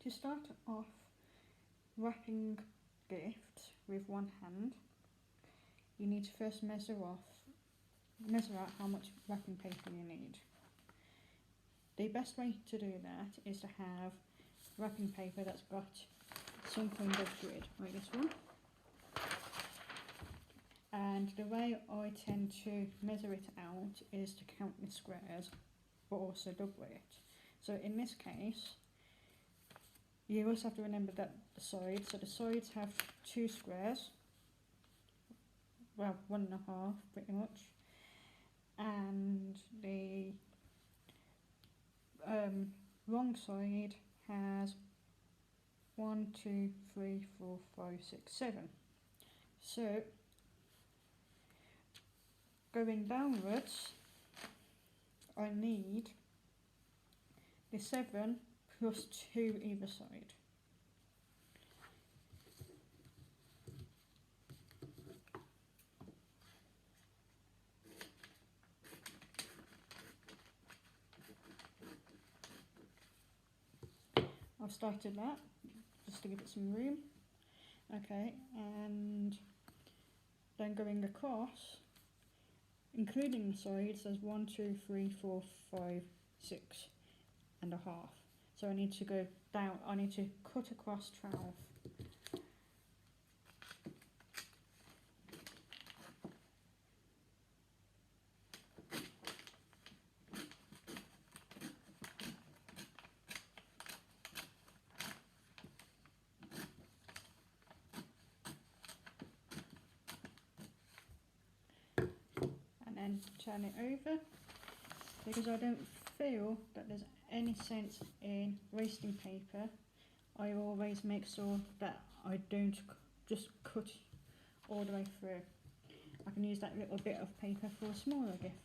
to start off wrapping gifts with one hand, you need to first measure out how much wrapping paper you need. The best way to do that is to have wrapping paper that's got some kind of grid, like this one. And the way I tend to measure it out is to count the squares, but also double it. So in this case, you also have to remember that the sides have 2 squares, well, 1.5 pretty much, and the wrong side has 1, 2, 3, 4, 5, 6, 7. So going downwards, I need the 7 plus 2 either side. I've started that just to give it some room. Okay, and then going across, including the sides, there's 1, 2, 3, 4, 5, 6 and a half. So I need to go down, I need to cut across 12. And then turn it over, because I don't feel that there's any sense in wasting paper. I always make sure that I don't just cut all the way through. I can use that little bit of paper for a smaller gift.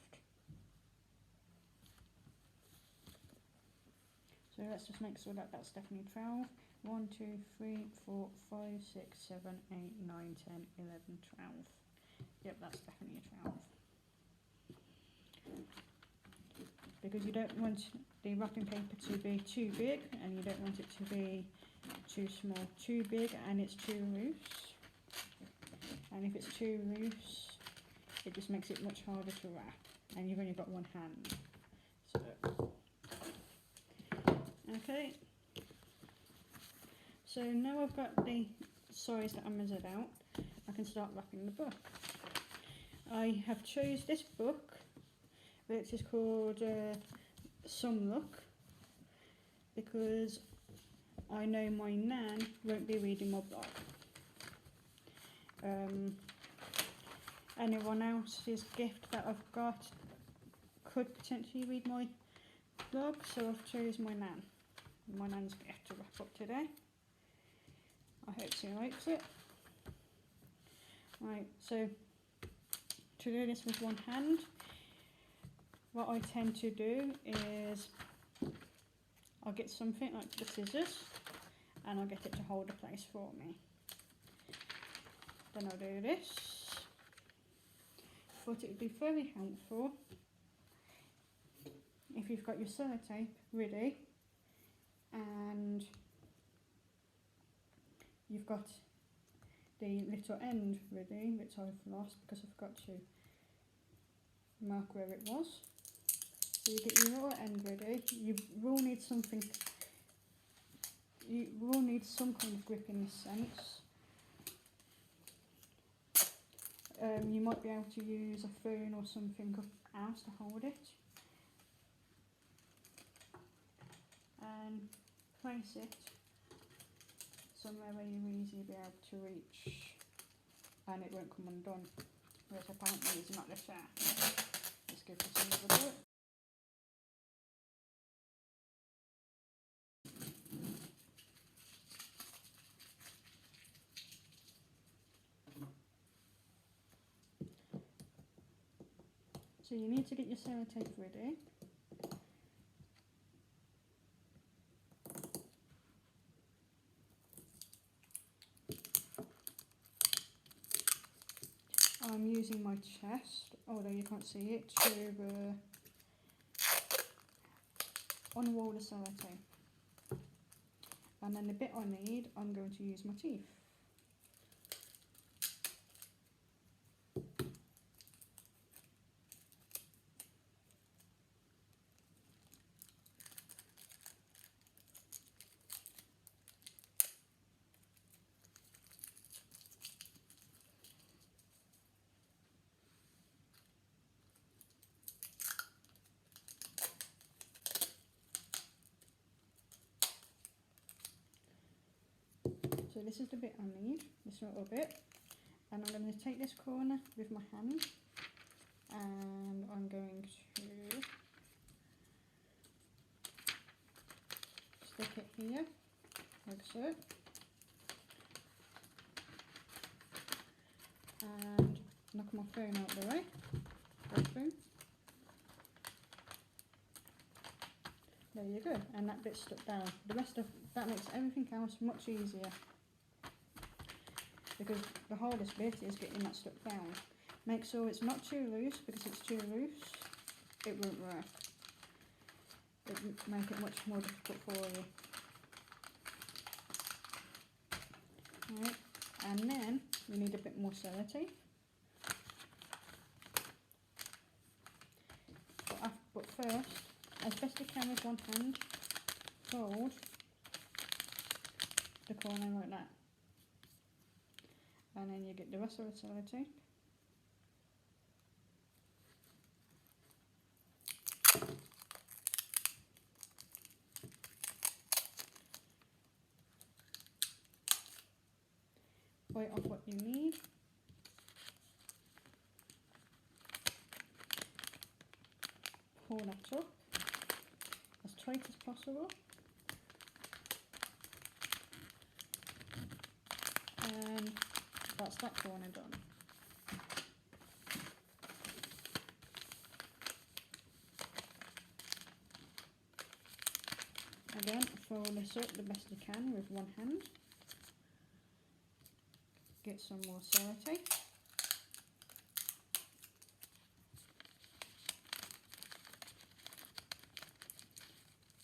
So let's just make sure that that's definitely 12. 1, 2, 3, 4, 5, 6, 7, 8, 9, 10, 11, 12. Yep, that's definitely a 12. Because you don't want the wrapping paper to be too big, and you don't want it to be too small. Too big and it's too loose. And if it's too loose, it just makes it much harder to wrap, and you've only got one hand. So, okay. So now I've got the size that I measured out, I can start wrapping the book. I have chose this book, which is called Some Look, because I know my nan won't be reading my blog. Anyone else's gift that I've got could potentially read my blog, so I've chosen my nan's gift to wrap up today. I hope she likes it. Right, so to do this with one hand, what I tend to do is I'll get something like the scissors, and I'll get it to hold the place for me. Then I'll do this, but it would be very helpful if you've got your sellotape ready and you've got the little end ready, which I've lost because I forgot to mark where it was. So you get your little end ready. You will need something, you will need some kind of grip in this sense. You might be able to use a phone or something else to hold it. And place it somewhere where you'll easily be able to reach, and it won't come undone, which apparently is not the case. Let's give this another go. So you need to get your sellotape ready. I'm using my chest, although you can't see it, to unroll the sellotape. And then the bit I need, I'm going to use my teeth. So this is the bit I need, this little bit, and I'm going to take this corner with my hand and I'm going to stick it here, like so, and knock my phone out of the way, boom. There you go, and that bit's stuck down. The rest of that makes everything else much easier, because the hardest bit is getting that stuck down. Make sure it's not too loose, because if it's too loose, it won't work. It will make it much more difficult for you. Right, and then we need a bit more sellotape. But first, as best you can with one hand, fold the corner like that. And then you get the rest of the sellotape. Bite off what you need. Pull that up as tight as possible. And that's that corner done. Again, fold this up the best you can with one hand. Get some more sellotape.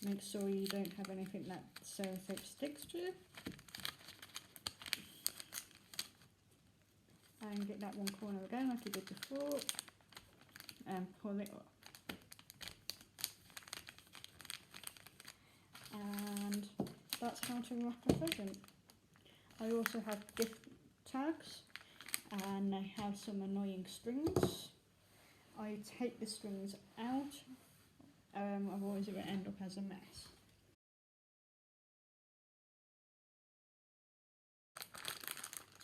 Make sure you don't have anything that sellotape sticks to. And get that one corner again like you did before and pull it up. And that's how to wrap a present. I also have gift tags and I have some annoying strings. I take the strings out, otherwise it will end up as a mess.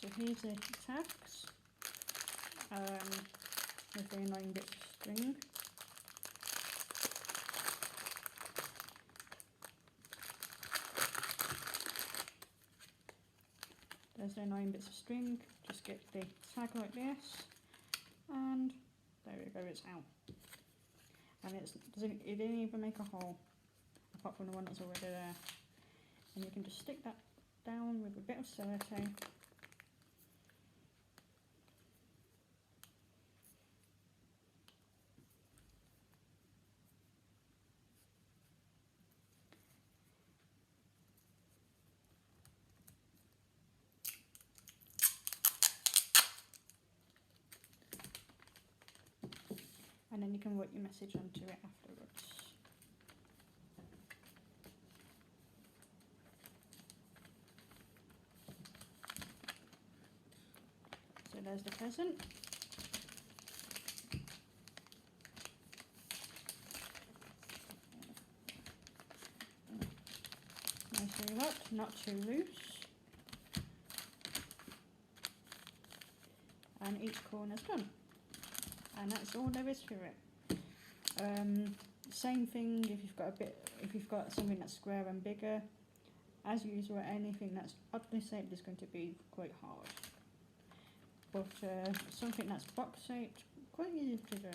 So here's the tags with the annoying bits of string. There's the 9 bits of string, just get the tag like this, and there we go, it's out. And it didn't even make a hole, apart from the one that's already there. And you can just stick that down with a bit of sellotape. And then you can write your message onto it afterwards. So there's the present. Nicely wrapped, not too loose. And each corner's done. And that's all there is to it. Same thing if you've got something that's square and bigger. As usual, anything that's oddly shaped is going to be quite hard. But something that's box shaped, quite easy to do.